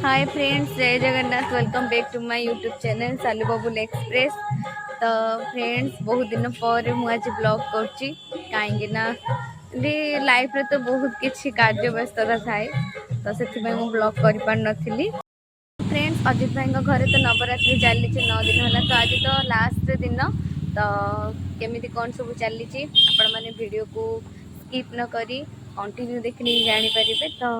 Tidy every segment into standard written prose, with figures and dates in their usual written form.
Hi friends, Jai Jagannath. Welcome back to my YouTube channel Salu Babul express. तो friends, बहुत दिन पर मुझे ब्लॉग करची कहीं लाइफ रे तो बहुत किसी कार्य व्यस्तता थाए, तो से ब्लॉग कर पार नथिली। फ्रेंड्स, अजित भाई घरे तो नवरात्रि चली 9 दिन है, तो आज तो लास्ट दिन। तो केमी कौन सब चली आपण मैंने वीडियो को स्किप न करी कंटिन्यू देखने जानीपारे। तो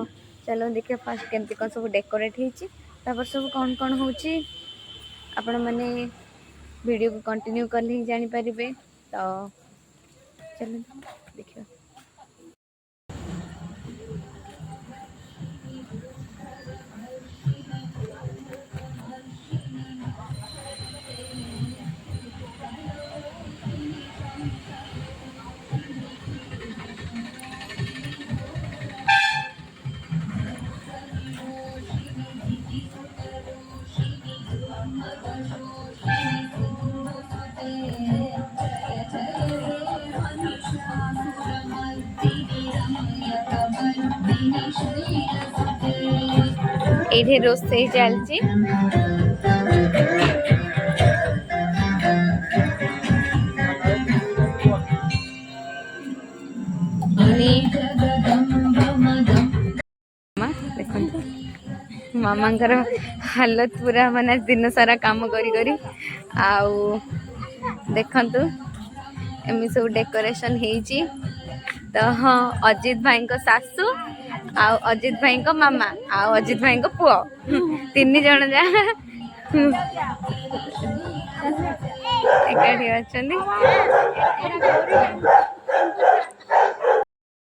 चलो देखिए फास्ट केमती कौन सब डेकोरेट होती सब कौन कौन होची आपण मैंने वीडियो को कंटिन्यू कले ही जानीपारे। तो चलो देखिए। ये रोसे चलती मामा हालत पूरा माने दिन सारा काम करी करी आउ देखंतु एमि सब डेकोरेशन हेची। तो हाँ, अजित भाई को सासू आ अजित भाई को मामा आ अजित भाई को पुओ तीन जन जा एकाठी अच्छी।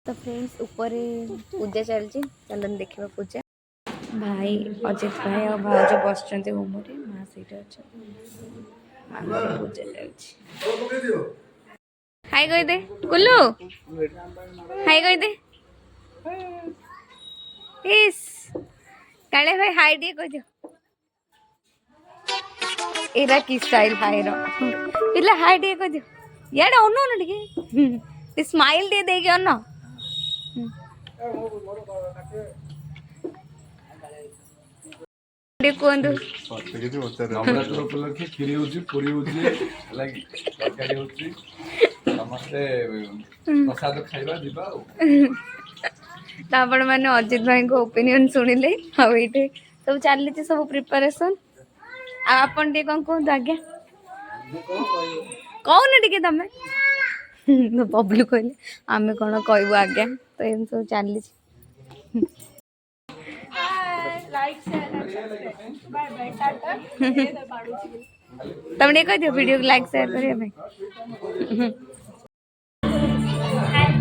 तो फ्रेंड्स, ऊपर पूजा चलती, चलन देखा पूजा। भाई अजित भाई और भाज बस उमरे माँ सीट अच्छा पूजा चलती। हाय कही दे कुल्लू, हाय कही दे। इस काले भाई हाय दिए कह दो। एरा की स्टाइल भाई रो पिला हाय दिए कह दो। यार ओनो न टिके स्माइल दे देगी ओनो। देखंतु नवरात्र उपलक्षे खीरी होची, पूरी होची, लागी तरकारी होची, समस्ते प्रसाद खाइबा दिबा। आपण मैंने अजित भाई को ओपिनियन सुनिले आ ये सब चली सब प्रिपरेशन। आपन टे कौन कहूँ आज्ञा कौन टे तमें बबलू कहले आमे कौन कहबू आज्ञा। तो एम सब चली तमने कह दियो वीडियो को लाइक शेयर करिए भाई।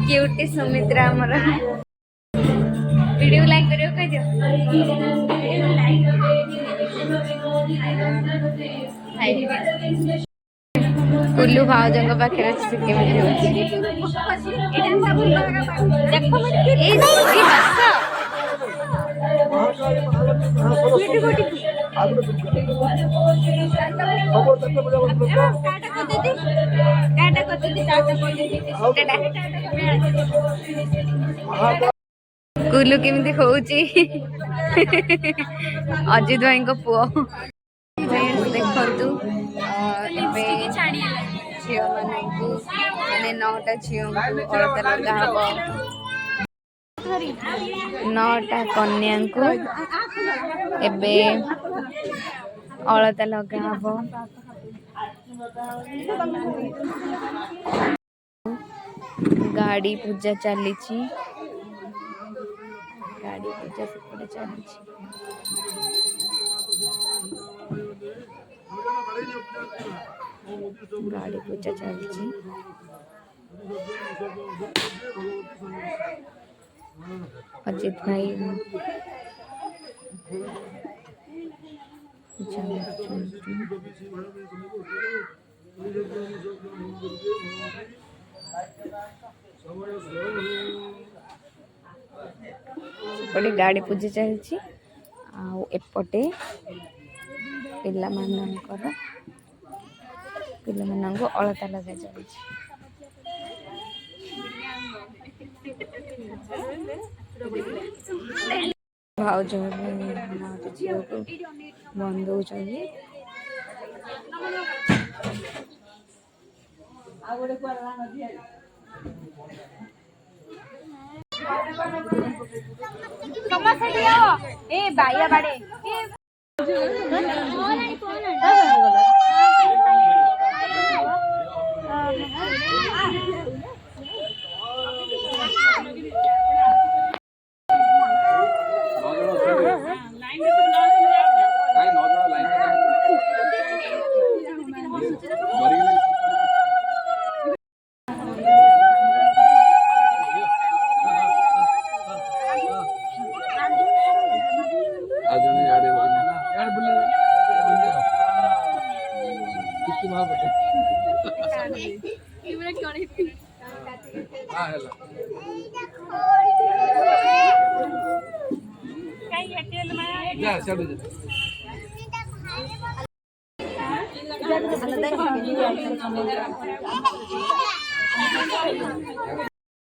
क्यूटी सुमित्रा हमर वीडियो लाइक करियो कह दियो। कुल्लू भाउजंग पाखे कुल्लू केमती होची अजित भाई को पुओ देखु झील मैंने 9टा झील अलता लगा हम 9टा कन्या को एबे अलता लगा हम। गाड़ी पूजा चली गाड़ी पूजा सेपटे चली गाड़ी पूजा चलती। अजित भाई एपटे गाड़ी पूजा चलती एपटे पिला अलता लगा चलती। भाउज झील को बंदौ ए बाया बाड़े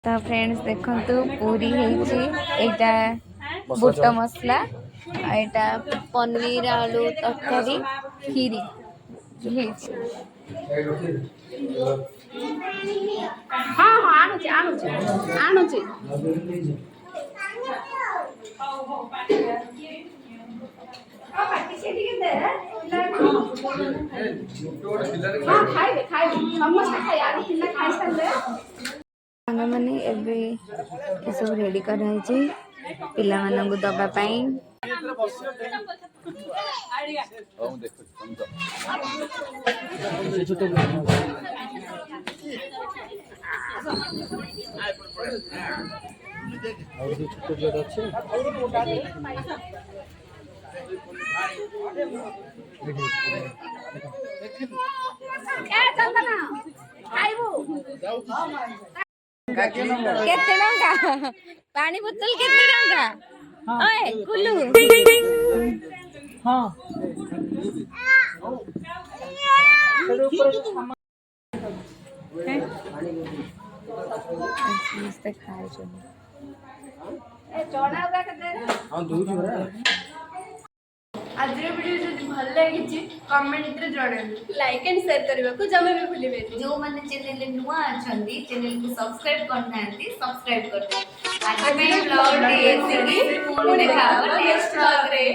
तो फ्रेंड्स देखंतु पूरी एटा बुट मसला एटा पनीर आलू तरकारी खीरी हाँ हाँ आणुचे आणुचे आणुचे मैंने सब रेडी कराई पिला मानू दवाई केते टंका पानी बोतल केते टंका ओए कुल्लू हां मस्त खाए छ ए चोणा उगा केते हां दूची बरा आज वीडियो जदि भल लगी कमेंट रे जणाबी लाइक एंड शेयर करबा को जमे भी भूलिबे जो माने चैनल ले नुआ अछंदी चैनल को सब्सक्राइब करनांती सब्सक्राइब कर दे आज मैं ब्लॉग डे देखा नेक्स्ट ब्लॉग रे